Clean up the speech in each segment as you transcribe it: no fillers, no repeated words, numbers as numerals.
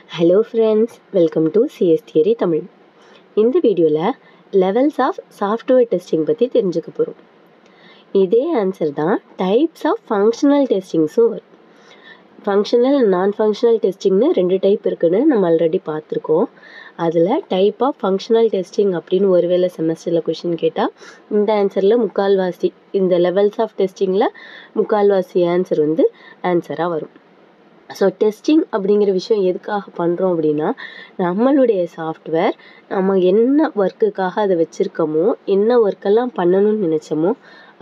Hello friends, welcome to CS Theory Tamil. இந்த வீடியோவில் levels of software testing பற்றி தெரிஞ்சுக்க போகிறோம். இதே ஆன்சர் தான் டைப்ஸ் ஆஃப் ஃபங்க்ஷனல் டெஸ்டிங்ஸும் வரும். ஃபங்க்ஷனல் நான் ஃபங்க்ஷனல் டெஸ்டிங்னு 2 டைப் இருக்குன்னு நம்ம ஆல்ரெடி பார்த்துருக்கோம். அதில் டைப் ஆஃப் ஃபங்க்ஷனல் டெஸ்டிங் அப்படின்னு ஒருவேளை செமஸ்டரில் கொஷின் கேட்டால் இந்த ஆன்சரில் முக்கால்வாசி, இந்த லெவல்ஸ் ஆஃப் டெஸ்டிங்கில் முக்கால்வாசி ஆன்சர் ஆன்சராக வரும். ஸோ டெஸ்டிங் அப்படிங்கிற விஷயம் எதுக்காக பண்ணுறோம் அப்படின்னா, நம்மளுடைய சாஃப்ட்வேர் நம்ம என்ன ஒர்க்குக்காக அதை வச்சுருக்கோமோ, என்ன ஒர்க்கெல்லாம் பண்ணணும்னு நினச்சோமோ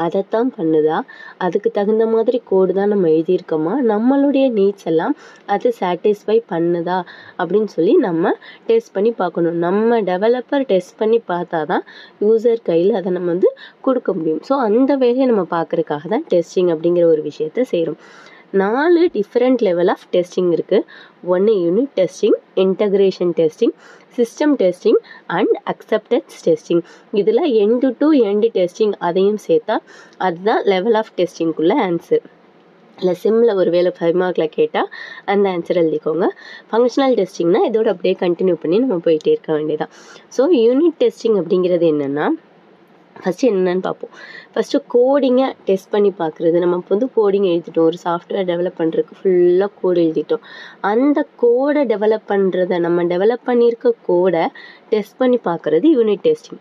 அதைத்தான் பண்ணுதா, அதுக்கு தகுந்த மாதிரி கோடு தான் நம்ம எழுதியிருக்கோமா, நம்மளுடைய நீட்ஸ் எல்லாம் அது சாட்டிஸ்ஃபை பண்ணுதா அப்படின்னு சொல்லி நம்ம டெஸ்ட் பண்ணி பார்க்கணும். நம்ம டெவலப்பர் டெஸ்ட் பண்ணி பார்த்தா தான் யூசர் கையில் அதை நம்ம கொடுக்க முடியும். ஸோ அந்த வேலையை நம்ம பார்க்குறதுக்காக தான் டெஸ்டிங் அப்படிங்கிற ஒரு விஷயத்த செய்கிறோம். 4 டிஃப்ரெண்ட் லெவல் ஆஃப் டெஸ்டிங் இருக்குது. 1 unit testing, integration testing, system testing and acceptance testing. இதில் எண்டு டு எண்டு டெஸ்டிங் அதையும் சேர்த்தா அதுதான் லெவல் ஆஃப் டெஸ்டிங்குள்ள ஆன்சர். இல்லை சிம்மில் ஒரு வேளை 5 மார்க்கில் கேட்டால் அந்த ஆன்சர் எழுதிக்கோங்க. ஃபங்க்ஷனல் டெஸ்டிங்னா இதோட அப்படியே கண்டினியூ பண்ணி நம்ம போயிட்டே இருக்க வேண்டியதான். ஸோ யூனிட் டெஸ்டிங் அப்படிங்கிறது என்னென்னா, ஃபஸ்ட்டு என்னென்னு பார்ப்போம். ஃபஸ்ட்டு கோடிங்கை டெஸ்ட் பண்ணி பார்க்குறது. நம்ம கோடிங் எழுதிட்டோம், ஒரு சாஃப்ட்வேர் டெவலப் பண்ணுறதுக்கு ஃபுல்லாக கோடு எழுதிட்டோம். அந்த கோடை டெவலப் பண்ணுறதை, நம்ம டெவலப் பண்ணியிருக்க கோடை டெஸ்ட் பண்ணி பார்க்குறது யூனிட் டெஸ்டிங்.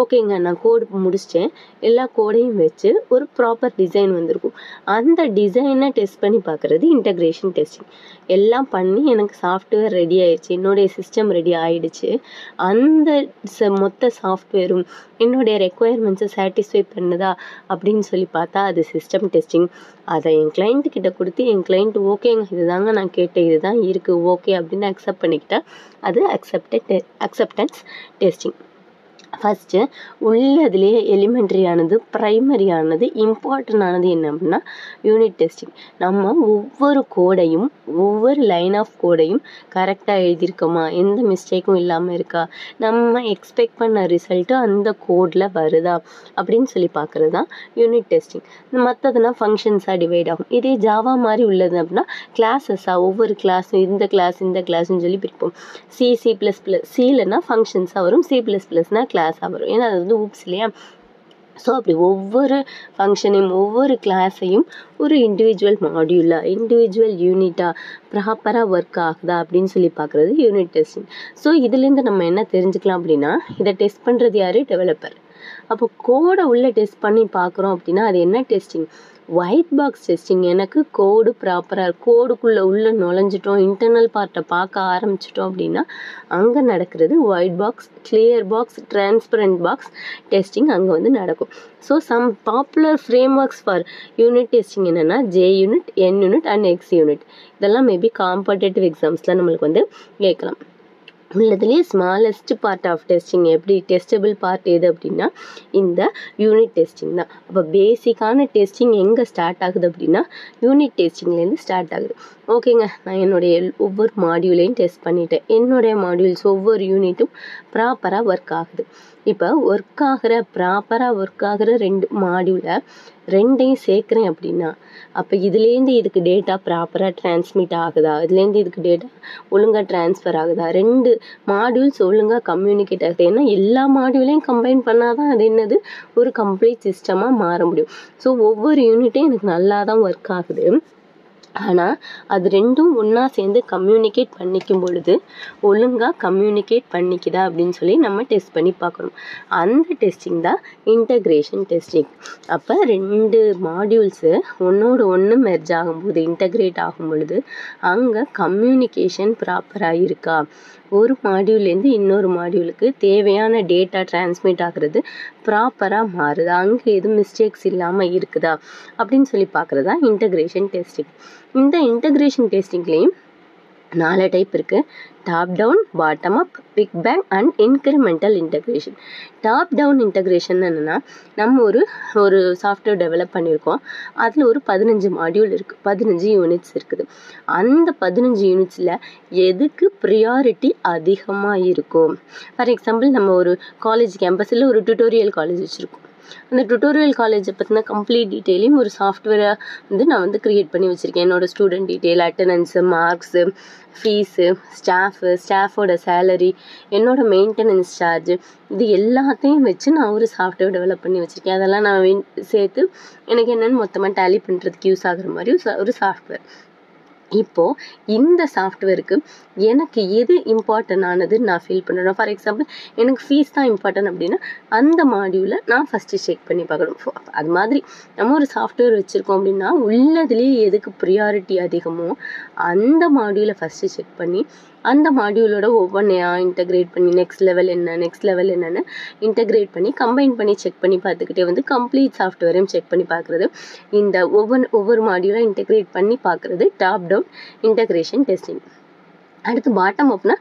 ஓகேங்க, நான் கோடு முடிச்சிட்டேன், எல்லா கோடையும் வச்சு ஒரு ப்ராப்பர் டிசைன் வந்திருக்கும், அந்த டிசைனை டெஸ்ட் பண்ணி பார்க்குறது இன்டகிரேஷன் டெஸ்டிங். எல்லாம் பண்ணி எனக்கு சாஃப்ட்வேர் ரெடி ஆயிடுச்சு, என்னுடைய சிஸ்டம் ரெடி ஆகிடுச்சு, அந்த மொத்த சாஃப்ட்வேரும் என்னுடைய ரெக்குயர்மெண்ட்ஸை சாட்டிஸ்ஃபை பண்ணுதா அப்படின்னு சொல்லி பார்த்தா அது சிஸ்டம் டெஸ்டிங். அதை என் கிளைண்ட்டுக்கிட்ட கொடுத்து என் கிளைண்ட் ஓகேங்க இதுதாங்க நான் கேட்டேன், இதுதான் இருக்குது, ஓகே அப்படின்னு அக்செப்ட் பண்ணிக்கிட்டா அது அக்செப்டன்ஸ் டெஸ்டிங். ஃபஸ்ட்டு உள்ளதுலேயே எலிமெண்ட்ரியானது, ப்ரைமரியானது, இம்பார்ட்டண்டானது என்ன அப்படின்னா யூனிட் டெஸ்டிங். நம்ம ஒவ்வொரு கோடையும், ஒவ்வொரு லைன் ஆஃப் கோடையும் கரெக்டாக எழுதியிருக்கோமா, எந்த மிஸ்டேக்கும் இல்லாமல் இருக்கா, நம்ம எக்ஸ்பெக்ட் பண்ண ரிசல்ட்டு அந்த கோடில் வருதா அப்படின்னு சொல்லி பார்க்குறது தான் யூனிட் டெஸ்டிங். மற்றதுனா ஃபங்க்ஷன்ஸாக டிவைட் ஆகும். இதே ஜாவா மாதிரி உள்ளது அப்படின்னா கிளாஸஸாக, ஒவ்வொரு கிளாஸும் இந்த கிளாஸ்ன்னு சொல்லி பிரிப்போம். சிலனா ஃபங்க்ஷன்ஸாக வரும், C++னா கிளாஸாக வரும். ஏன்னா அது ஊப்ஸ் இல்லையா. ஸோ அப்படி ஒவ்வொரு ஃபங்க்ஷனையும், ஒவ்வொரு கிளாஸையும் ஒரு இண்டிவிஜுவல் மாடியூலாக, இண்டிவிஜுவல் யூனிட்டாக ப்ராப்பராக ஒர்க் ஆகுதா அப்படின்னு சொல்லி பார்க்குறது யூனிட் டெஸ்டிங். ஸோ இதுலேருந்து நம்ம என்ன தெரிஞ்சுக்கலாம் அப்படின்னா, இதை டெஸ்ட் பண்ணுறது யார்? டெவலப்பர். அப்போ கோடை உள்ளே டெஸ்ட் பண்ணி பார்க்குறோம் அப்படின்னா அது என்ன டெஸ்டிங்? White box testing. எனக்கு கோடு ப்ராப்பராக, கோடுக்குள்ளே உள்ளே நுழைஞ்சிட்டோம், இன்டர்னல் பார்ட்டை பார்க்க ஆரம்பிச்சிட்டோம் அப்படின்னா அங்கே நடக்கிறது white box, clear box, transparent box testing அங்கே நடக்கும். So some popular frameworks for unit testing என்னென்னா J unit, N unit and X unit. இதெல்லாம் மேபி காம்படேட்டிவ் எக்ஸாம்ஸில் நம்மளுக்கு கேட்கலாம். உள்ளதுலேயே ஸ்மாலஸ்ட் பார்ட் ஆஃப் டெஸ்டிங், எப்படி டெஸ்டபிள் பார்ட் எது அப்படின்னா இந்த யூனிட் டெஸ்டிங் தான். அப்போ பேசிக்கான டெஸ்டிங் எங்கே ஸ்டார்ட் ஆகுது அப்படின்னா யூனிட் டெஸ்டிங்லேருந்து ஸ்டார்ட் ஆகுது. ஓகேங்க, நான் என்னுடைய ஒவ்வொரு மாடியூலையும் டெஸ்ட் பண்ணிட்டேன், என்னுடைய மாடியூல்ஸ் ஒவ்வொரு யூனிட்டும் ப்ராப்பராக ஒர்க் ஆகுது. இப்போ ப்ராப்பராக ஒர்க் ஆகிற 2 மாடியூலை 2ஐயும் சேர்க்குறேன் அப்படின்னா அப்போ இதுலேருந்து இதுக்கு டேட்டா ப்ராப்பராக டிரான்ஸ்மிட் ஆகுதா, இதுலேருந்து இதுக்கு டேட்டா ஒழுங்காக ட்ரான்ஸ்ஃபர் ஆகுதா, 2 மாடியூல்ஸ் ஒழுங்காக கம்யூனிகேட் ஆகுது. ஏன்னா எல்லா மாடியூலையும் கம்பைன் பண்ணால் தான் அது ஒரு கம்ப்ளீட் சிஸ்டமாக மாற முடியும். ஸோ ஒவ்வொரு யூனிட்டையும் எனக்கு நல்லா தான் ஒர்க் ஆகுது. ஆனால் அது 2ம் ஒன்றா சேர்ந்து கம்யூனிகேட் பண்ணிக்கும் பொழுது ஒழுங்காக கம்யூனிகேட் பண்ணிக்குதா அப்படின்னு சொல்லி நம்ம டெஸ்ட் பண்ணி பார்க்கணும். அந்த டெஸ்டிங் தான் இன்டகிரேஷன் டெஸ்டிங். அப்போ 2 மாடியூல்ஸு ஒன்றோடு ஒன்று மெர்ஜ் ஆகும்போது, இன்டகிரேட் ஆகும் பொழுது அங்கே கம்யூனிகேஷன் ப்ராப்பராக இருக்கா, ஒரு மாடியூல்லேருந்து இன்னொரு மாடியூலுக்கு தேவையான டேட்டா டிரான்ஸ்மிட் ஆகிறது ப்ராப்பராக மாறுதா, அங்கே எதுவும் மிஸ்டேக்ஸ் இல்லாமல் இருக்குதா அப்படின்னு சொல்லி பார்க்குறது தான் இன்டகிரேஷன் டெஸ்டிங். இந்த இன்டகிரேஷன் டெஸ்டிங்லேயும் 4 டைப் இருக்குது. Top down, bottom up, big bang and incremental integration. Top down integration என்னென்னா, நம்ம ஒரு சாஃப்ட்வேர் டெவலப் பண்ணியிருக்கோம், அதில் ஒரு 15 மாடியூல் இருக்குது, 15 யூனிட்ஸ் இருக்குது. அந்த 15 யூனிட்ஸில் எதுக்கு ப்ரியாரிட்டி அதிகமாக இருக்கும்? ஃபார் எக்ஸாம்பிள், நம்ம ஒரு காலேஜ் கேம்பஸில் ஒரு டியூட்டோரியல் காலேஜ் வச்சுருக்கோம். அந்த டுட்டோரியல் காலேஜை பற்றின கம்ப்ளீட் டீட்டெயிலையும் ஒரு சாஃப்ட்வேரை வந்து நான் வந்து க்ரியேட் பண்ணி வச்சுருக்கேன். என்னோடய student detail, attendance, marks, fees, ஸ்டாஃபோட சேலரி, என்னோடய மெயின்டெனன்ஸ் சார்ஜ், இது எல்லாத்தையும் வச்சு நான் ஒரு சாஃப்ட்வேர் டெவலப் பண்ணி வச்சுருக்கேன். அதெல்லாம் நான் சேர்த்து எனக்கு என்னென்னு மொத்தமாக டேலி பண்ணுறதுக்கு யூஸ் ஆகுற மாதிரி ஒரு சாஃப்ட்வேர். இப்போது இந்த சாஃப்ட்வேருக்கு எனக்கு எது இம்பார்ட்டன்ட் ஆனதுன்னு நான் ஃபீல் பண்ணுறேன். ஃபார் எக்ஸாம்பிள், எனக்கு ஃபீஸ் தான் இம்பார்ட்டன்ட் அப்படின்னா அந்த மாடியூலை நான் ஃபஸ்ட்டு செக் பண்ணி பார்க்கணும். அது மாதிரி நம்ம ஒரு சாஃப்ட்வேர் வச்சுருக்கோம் அப்படின்னா உள்ளதுலேயே எதுக்கு ப்ரியாரிட்டி அதிகமோ அந்த மாடியூலை ஃபஸ்ட்டு செக் பண்ணி அந்த மாடியூலோட ஒவ்வொன்றையா இன்டகிரேட் பண்ணி நெக்ஸ்ட் லெவல் என்னன்னு இன்டகிரேட் பண்ணி கம்பைன் பண்ணி செக் பண்ணி பார்த்துக்கிட்டே வந்து கம்ப்ளீட் சாஃப்ட்வேரையும் செக் பண்ணி பார்க்குறது. இந்த ஒவ்வொரு மாடியூலாக இன்டகிரேட் பண்ணி பார்க்குறது டாப் டவுன் இன்டகிரேஷன் டெஸ்டிங். அடுத்து பாட்டம் அப்னா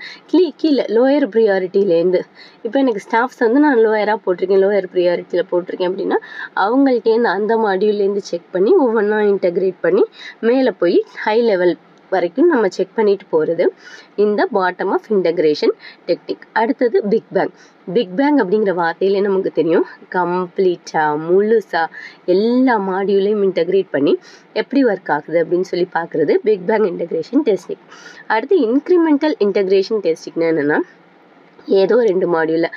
கீழே லோயர் ப்ரியாரிட்டிலேருந்து, இப்போ எனக்கு ஸ்டாஃப்ஸ் வந்து நான் லோயர் ப்ரியாரிட்டியில் போட்டிருக்கேன் அப்படின்னா அவங்கள்ட்டேருந்து அந்த மாடியூல்லேருந்து செக் பண்ணி ஒவ்வொன்றா இன்டகிரேட் பண்ணி மேலே போய் ஹை லெவல் வரைக்கும் நம்ம செக் பண்ணிட்டு போகிறது இந்த பாட்டம் ஆஃப் இன்டகிரேஷன் டெக்னிக். அடுத்தது பிக் பேங் அப்படிங்கிற வார்த்தையிலே நமக்கு தெரியும், கம்ப்ளீட்டாக முழுசாக எல்லா மாடியூலையும் இன்டகிரேட் பண்ணி எப்படி ஒர்க் ஆகுது அப்படின்னு சொல்லி பார்க்குறது பிக் பேங் இன்டகிரேஷன் டெஸ்டிங். அடுத்து இன்க்ரிமெண்டல் இன்டகிரேஷன் டெஸ்டிங்னா என்னென்னா, ஏதோ 2 மாடியூலில்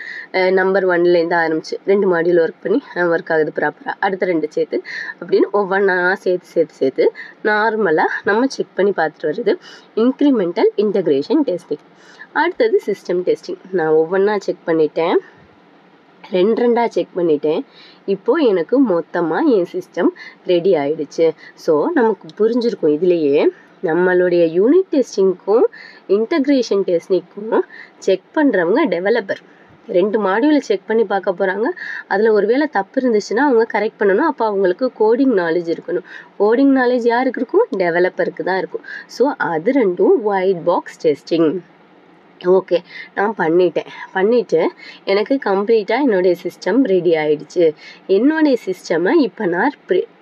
நம்பர் 1லேருந்து ஆரம்பிச்சு 2 மாடியூல் ஒர்க் ஆகுது ப்ராப்பராக, அடுத்த 2 சேர்த்து அப்படின்னு ஒவ்வொன்றா சேர்த்து நார்மலாக நம்ம செக் பண்ணி பார்த்துட்டு வருது இன்க்ரிமெண்டல் இன்டகிரேஷன் டெஸ்டிங். அடுத்தது சிஸ்டம் டெஸ்டிங். நான் ஒவ்வொன்றா செக் பண்ணிட்டேன், 2 செக் பண்ணிட்டேன். இப்போது எனக்கு மொத்தமாக என் சிஸ்டம் ரெடி ஆயிடுச்சு. ஸோ நமக்கு புரிஞ்சிருக்கும் இதுலேயே நம்மளுடைய யூனிட் டெஸ்டிங்க்கும் இன்டகிரேஷன் டெஸ்டிங்க்கும் செக் பண்ணுறவங்க டெவலப்பர். 2 மாடியூலை செக் பண்ணி பார்க்க போகிறாங்க. அதில் ஒரு வேளை தப்பு இருந்துச்சுன்னா அவங்க கரெக்ட் பண்ணணும். அப்போ அவங்களுக்கு கோடிங் நாலேஜ் இருக்கணும். கோடிங் நாலேஜ் யாருக்கு இருக்கும்? டெவலப்பருக்கு தான் இருக்கும். ஸோ அது 2ம் ஒயிட் பாக்ஸ் டெஸ்டிங். ஓகே, நான் பண்ணிவிட்டு எனக்கு கம்ப்ளீட்டாக என்னுடைய சிஸ்டம் ரெடி ஆகிடுச்சு. என்னுடைய சிஸ்டமை இப்போ நான்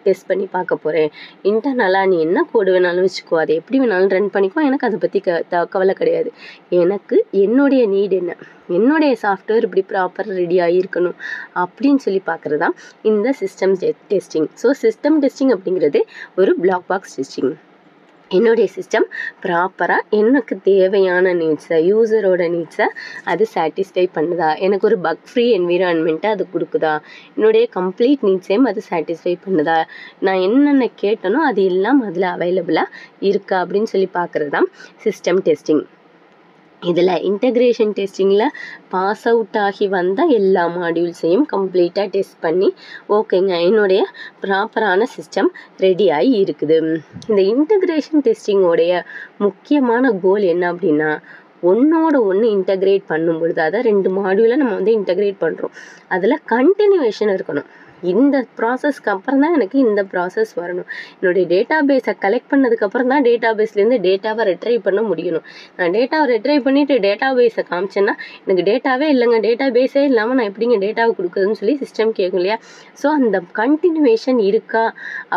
டெஸ்ட் பண்ணி பார்க்க போகிறேன். இன்டர்னலாக நீ என்ன கோடு வேணாலும் வச்சுக்கோ, அதை எப்படி வேணாலும் ரன் பண்ணிக்கோ, எனக்கு அதை பற்றி கவலை கிடையாது. எனக்கு என்னுடைய நீட் என்ன, என்னுடைய சாஃப்ட்வேர் இப்படி ப்ராப்பராக ரெடி ஆகியிருக்கணும் அப்படின்னு சொல்லி பார்க்குறது தான் இந்த system testing. So system testing அப்படிங்கிறது ஒரு பிளாக் பாக்ஸ் டெஸ்டிங். என்னுடைய சிஸ்டம் ப்ராப்பராக எனக்கு தேவையான நீட்ஸை, யூசரோட நீட்ஸை அது சாட்டிஸ்ஃபை பண்ணுதா, எனக்கு ஒரு பக் ஃப்ரீ என்விரான்மெண்ட்டை அது கொடுக்குதா, என்னுடைய கம்ப்ளீட் நீட்ஸையும் அது சாட்டிஸ்ஃபை பண்ணுதா, நான் என்னென்ன கேட்டனோ அது எல்லாம் அதில் அவைலபிளாக இருக்கா அப்படின்னு சொல்லி பார்க்குறது தான் சிஸ்டம் டெஸ்டிங். இதில் இன்டகிரேஷன் டெஸ்டிங்கில் பாஸ் அவுட் ஆகி வந்த எல்லா மாடியூல்ஸையும் கம்ப்ளீட்டாக டெஸ்ட் பண்ணி ஓகேங்க என்னுடைய ப்ராப்பரான சிஸ்டம் ரெடி ஆகி இருக்குது. இந்த இன்டகிரேஷன் டெஸ்டிங்கோடைய முக்கியமான கோல் என்ன அப்படின்னா, ஒன்றோட ஒன்று இன்டகிரேட் பண்ணும் பொழுது, அதாவது 2 மாடியூலை நம்ம வந்து இன்டகிரேட் பண்ணுறோம், அதில் கண்டினியூவேஷன் இருக்கணும். இந்த ப்ராசஸ்க்கு அப்புறம் தான் எனக்கு இந்த ப்ராசஸ் வரணும். என்னுடைய டேட்டா பேஸை கலெக்ட் பண்ணதுக்கப்புறம் தான் டேட்டா பேஸ்லேருந்து டேட்டாவை ரெட்ரைவ் பண்ண முடியணும். நான் டேட்டாவை ரெட்ரைவ் பண்ணிவிட்டு டேட்டா பேஸை காமிச்சேன்னா எனக்கு டேட்டாவே இல்லைங்க, டேட்டா பேஸே இல்லாமல் நான் எப்படிங்க டேட்டாவை கொடுக்குறதுன்னு சொல்லி சிஸ்டம் கேட்கும் இல்லையா? ஸோ அந்த கண்டினியூவேஷன் இருக்கா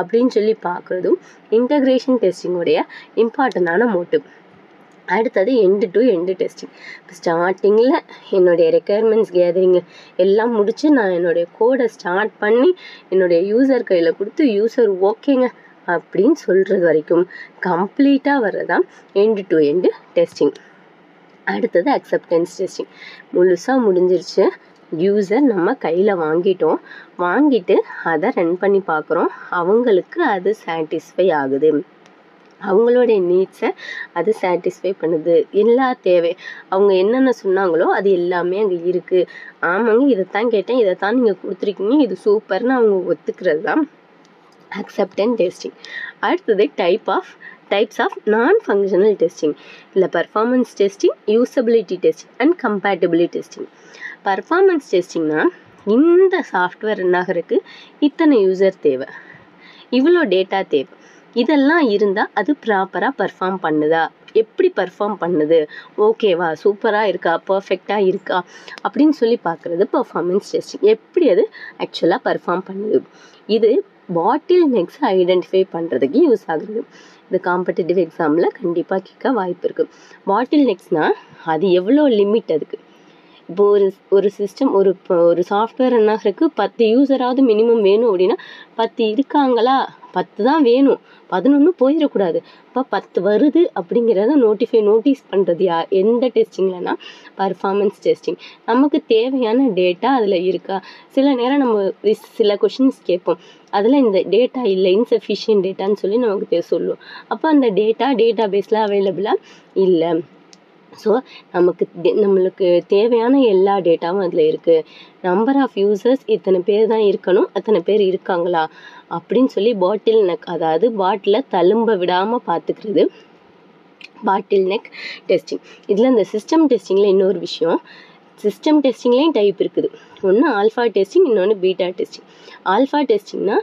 அப்படின்னு சொல்லி பார்க்குறதும் இன்டகிரேஷன் டெஸ்டிங்கோடைய இம்பார்ட்டண்டான மோட்டிவ். அடுத்தது எண்டு டு எண்டு டெஸ்டிங். ஸ்டார்டிங்கில் என்னுடைய ரெக்குயர்மெண்ட்ஸ் கேதரிங் எல்லாம் முடித்து நான் என்னுடைய கோடை ஸ்டார்ட் பண்ணி என்னுடைய யூசர் கையில் கொடுத்து யூசர் ஓகேங்க அப்படின்னு சொல்கிறது வரைக்கும் கம்ப்ளீட்டாக வர்றதான் எண்டு டு எண்டு டெஸ்டிங். அடுத்தது அக்செப்டன்ஸ் டெஸ்டிங். முழுசாக முடிஞ்சிருச்சு, யூசர் நம்ம கையில் வாங்கிட்டு அதை ரன் பண்ணி பார்க்குறோம், அவங்களுக்கு அது சாட்டிஸ்ஃபை ஆகுது, அவங்களுடைய நீட்ஸை அது சாட்டிஸ்ஃபை பண்ணுது, எல்லா தேவை அவங்க என்னென்ன சொன்னாங்களோ அது எல்லாமே அங்கே இருக்குது, ஆமாங்க இதைத்தான் கேட்டேன், இதைத்தான் நீங்கள் கொடுத்துருக்கீங்க, இது சூப்பர்னு அவங்க ஒத்துக்கிறது தான் அக்செப்டன்ஸ் டெஸ்டிங். அடுத்தது types of non functional testing. இல்லை performance testing, usability testing and compatibility testing. Performance டெஸ்டிங்னா இந்த சாஃப்ட்வேர் என்னாகிறதுக்கு இத்தனை யூசர் தேவை, இவ்வளோ டேட்டா தேவை, இதெல்லாம் இருந்தால் அது ப்ராப்பராக பர்ஃபார்ம் பண்ணுதா, எப்படி பர்ஃபார்ம் பண்ணுது, ஓகேவா, சூப்பராக இருக்கா, பர்ஃபெக்டாக இருக்கா அப்படின்னு சொல்லி பார்க்குறது பர்ஃபார்மன்ஸ் டெஸ்டிங். எப்படி அது ஆக்சுவலாக பர்ஃபார்ம் பண்ணுது. இது பாட்டில் நெக்ஸை ஐடென்டிஃபை பண்ணுறதுக்கு யூஸ் ஆகுது. இது காம்படிட்டிவ் எக்ஸாமில் கண்டிப்பாக கேட்க வாய்ப்பு இருக்குது. பாட்டில் நெக்ஸ்னால் அது எவ்வளோ லிமிட், அதுக்கு இப்போ ஒரு சிஸ்டம் ஒரு சாஃப்ட்வேர் ரன் ஆகிறதுக்கு 10 யூசராவது மினிமம் வேணும் அப்படின்னா 10 இருக்காங்களா, 10 தான் வேணும், 11 போயிடக்கூடாது. இப்போ 10 வருது அப்படிங்கிறத நோட்டீஸ் பண்ணுறது எந்த டெஸ்டிங்லனா பர்ஃபார்மன்ஸ் டெஸ்டிங். நமக்கு தேவையான டேட்டா அதில் இருக்கா. சில நேரம் நம்ம சில கொஷின்ஸ் கேட்போம், அதில் இந்த டேட்டா இல்லை, இன்சஃபிஷியன்ட் டேட்டான்னு சொல்லி நமக்கு சொல்லுவோம். அப்போ அந்த டேட்டா பேஸில் அவைலபிளாக இல்லை. ஸோ நம்மளுக்கு தேவையான எல்லா டேட்டாவும் அதில் இருக்குது. நம்பர் ஆஃப் யூசர்ஸ் இத்தனை பேர் தான் இருக்கணும், அத்தனை பேர் இருக்காங்களா அப்படின்னு சொல்லி பாட்டில் நெக், அதாவது பாட்டிலை தழும்ப விடாமல் பார்த்துக்கிறது பாட்டில் நெக் டெஸ்டிங். இதில் இந்த சிஸ்டம் டெஸ்டிங்கில் இன்னொரு விஷயம், சிஸ்டம் டெஸ்டிங்லேயும் டைப் இருக்குது. ஒன்று ஆல்ஃபா டெஸ்டிங், இன்னொன்று பீட்டா டெஸ்டிங். ஆல்ஃபா டெஸ்டிங்னா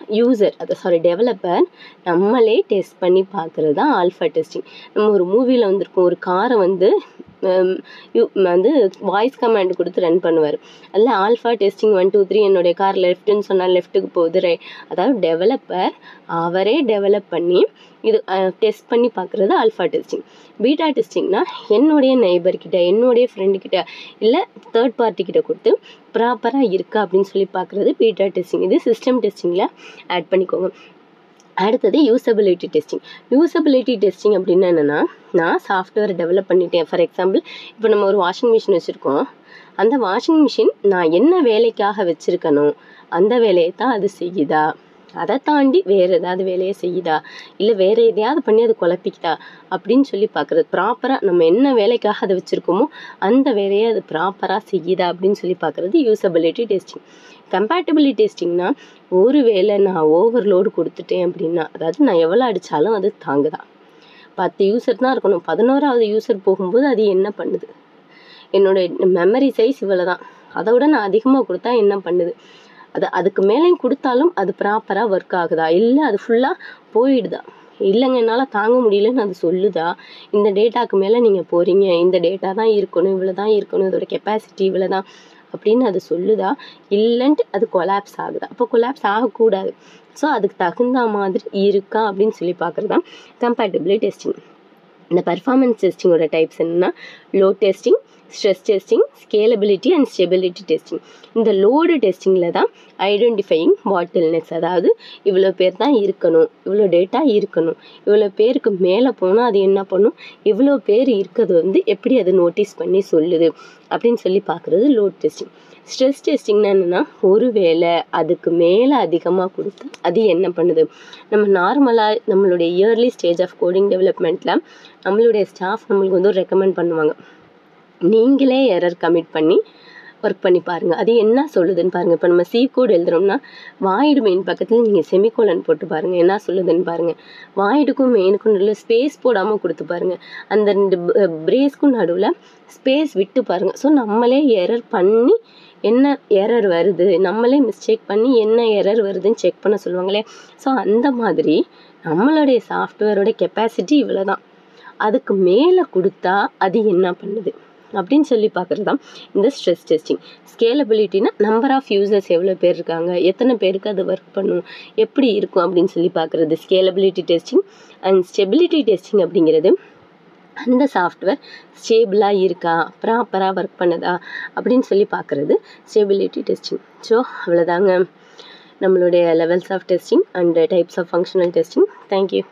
டெவலப்பர் நம்மளே டெஸ்ட் பண்ணி பார்க்குறது தான் ஆல்ஃபா டெஸ்டிங். நம்ம ஒரு மூவியில் வந்திருக்கோம், ஒரு காரை வந்து வாய்ஸ் கமாண்ட் கொடுத்து ரன் பண்ணுவார். அதில் ஆல்ஃபா டெஸ்டிங் 1 2 3 என்னுடைய கார் லெஃப்ட்டுன்னு சொன்னால் லெஃப்ட்டுக்கு போகுது, அதாவது டெவலப்பர் அவரே டெவலப் பண்ணி இது டெஸ்ட் பண்ணி பார்க்குறது ஆல்ஃபா டெஸ்டிங். பீட்டா டெஸ்டிங்னா என்னுடைய நெய்பர்கிட்ட, என்னுடைய ஃப்ரெண்டுக்கிட்ட, இல்லை தேர்ட் பார்ட்டிக்கிட்ட கொடுத்து ப்ராப்பராக இருக்கா அப்படின்னு சொல்லி பார்க்குறது பீட்டா டெஸ்டிங். இது சிஸ்டம் டெஸ்டிங்கில் ஆட் பண்ணிக்கோங்க. அடுத்தது யூசபிலிட்டி டெஸ்டிங். யூசபிலிட்டி டெஸ்டிங் அப்படின்னா என்னென்னா, நான் சாஃப்ட்வேர் டெவலப் பண்ணிட்டேன். ஃபார் எக்ஸாம்பிள், இப்போ நம்ம ஒரு வாஷிங் மிஷின் வச்சுருக்கோம். அந்த வாஷிங் மிஷின் நான் என்ன வேலைக்காக வச்சுருக்கணும் அந்த வேலையை தான் அது செய்யுதா, அதை தாண்டி வேறு ஏதாவது வேலையை செய்யுதா, இல்லை வேறு எதையாவது பண்ணி அது குழப்பிக்குதா அப்படின்னு சொல்லி பார்க்குறது. ப்ராப்பராக நம்ம என்ன வேலைக்காக அதை வச்சுருக்கோமோ அந்த வேலையை அது ப்ராப்பராக செய்யுதா அப்படின்னு சொல்லி பார்க்குறது யூசபிலிட்டி டெஸ்டிங். கம்பேட்டபிலிட்டி டெஸ்டிங்னா, ஒரு வேளை நான் ஓவர்லோடு கொடுத்துட்டேன் அப்படின்னா, அதாவது நான் எவ்வளோ அடித்தாலும் அது தாங்குதா. 10 யூசர் தான் இருக்கணும், 11வது யூசர் போகும்போது அது என்ன பண்ணுது, என்னோடய மெமரி சைஸ் இவ்வளோ தான், அதை விட நான் அதிகமாக கொடுத்தா என்ன பண்ணுது, அதுக்கு மேலேயும் கொடுத்தாலும் அது ப்ராப்பராக ஒர்க் ஆகுதா, இல்லை அது ஃபுல்லாக போயிடுதா, இல்லைங்க என்னால் தாங்க முடியலன்னு அது சொல்லுதா, இந்த டேட்டாவுக்கு மேலே நீங்கள் போகிறீங்க, இந்த டேட்டா தான் இருக்கணும், இவ்வளோ தான் இருக்கணும், இதோட கெப்பாசிட்டி இவ்வளோ தான் அப்படின்னு அது சொல்லுதா, இல்லைன்ட்டு அது கொலாப்ஸ் ஆகுதா. அப்போ கொலாப்ஸ் ஆகக்கூடாது. ஸோ அதுக்கு தகுந்த மாதிரி இருக்கா அப்படின்னு சொல்லி பார்க்குறது தான் கம்பேட்டபிலிட்டி டெஸ்டிங். இந்த பர்ஃபார்மன்ஸ் டெஸ்டிங்கோட டைப்ஸ் என்னென்னா, load testing, stress testing, scalability and stability testing. இந்த லோடு டெஸ்டிங்கில் தான் ஐடென்டிஃபையிங் பாட்டில் நெக்ஸ், அதாவது இவ்வளோ பேர் தான் இருக்கணும், இவ்வளோ டேட்டா இருக்கணும், இவ்வளோ பேருக்கு மேலே போனால் அது என்ன பண்ணும், இவ்வளோ பேர் இருக்கிறது வந்து எப்படி அது நோட்டீஸ் பண்ணி சொல்லுது அப்படின்னு சொல்லி பார்க்குறது லோட் டெஸ்டிங். ஸ்ட்ரெஸ் டெஸ்டிங்னா என்னென்னா, ஒரு வேளை அதுக்கு மேலே அதிகமாக கொடுத்தா அது என்ன பண்ணுது. நம்ம நார்மலாக நம்மளுடைய இயர்லி ஸ்டேஜ் ஆஃப் கோடிங் டெவலப்மெண்ட்டில் நம்மளுடைய ஸ்டாஃப் நம்மளுக்கு வந்து ஒரு ரெக்கமெண்ட் பண்ணுவாங்க, நீங்களே எரர் கமிட் பண்ணி ஒர்க் பண்ணி பாருங்கள், அது என்ன சொல்லுதுன்னு பாருங்கள். இப்போ நம்ம சி கோட் எழுதுகிறோம்னா வாய்டு மெயின் பக்கத்தில் நீங்கள் செமிகோலன் போட்டு பாருங்கள், என்ன சொல்லுதுன்னு பாருங்கள். வாய்டுக்கும் மெயினுக்கும் நடுவில் ஸ்பேஸ் போடாமல் கொடுத்து பாருங்கள், அந்த 2 பிரேஸ்க்கும் நடுவில் ஸ்பேஸ் விட்டு பாருங்கள். ஸோ நம்மளே எரர் பண்ணி என்ன எரர் வருது, நம்மளே மிஸ்டேக் பண்ணி என்ன எரர் வருதுன்னு செக் பண்ண சொல்லுவாங்களே. ஸோ அந்த மாதிரி நம்மளுடைய சாஃப்ட்வேரோட கெப்பாசிட்டி இவ்வளோ தான், அதுக்கு மேலே கொடுத்தா அது என்ன பண்ணுது அப்படின்னு சொல்லி பார்க்குறது தான் இந்த ஸ்ட்ரெஸ் டெஸ்டிங். ஸ்கேலபிலிட்டினா, நம்பர் ஆஃப் யூசர்ஸ் எவ்வளோ பேர் இருக்காங்க, எத்தனை பேருக்கு அது ஒர்க் பண்ணும், எப்படி இருக்கும் அப்படின்னு சொல்லி பார்க்குறது scalability testing. And stability testing அப்படிங்கிறது, அந்த சாஃப்ட்வேர் ஸ்டேபிளாக இருக்கா, ப்ராப்பராக ஒர்க் பண்ணுதா அப்படின்னு சொல்லி பார்க்குறது ஸ்டெபிலிட்டி டெஸ்டிங். ஸோ அவ்வளோதாங்க நம்மளுடைய levels of testing and types of functional testing. Thank you.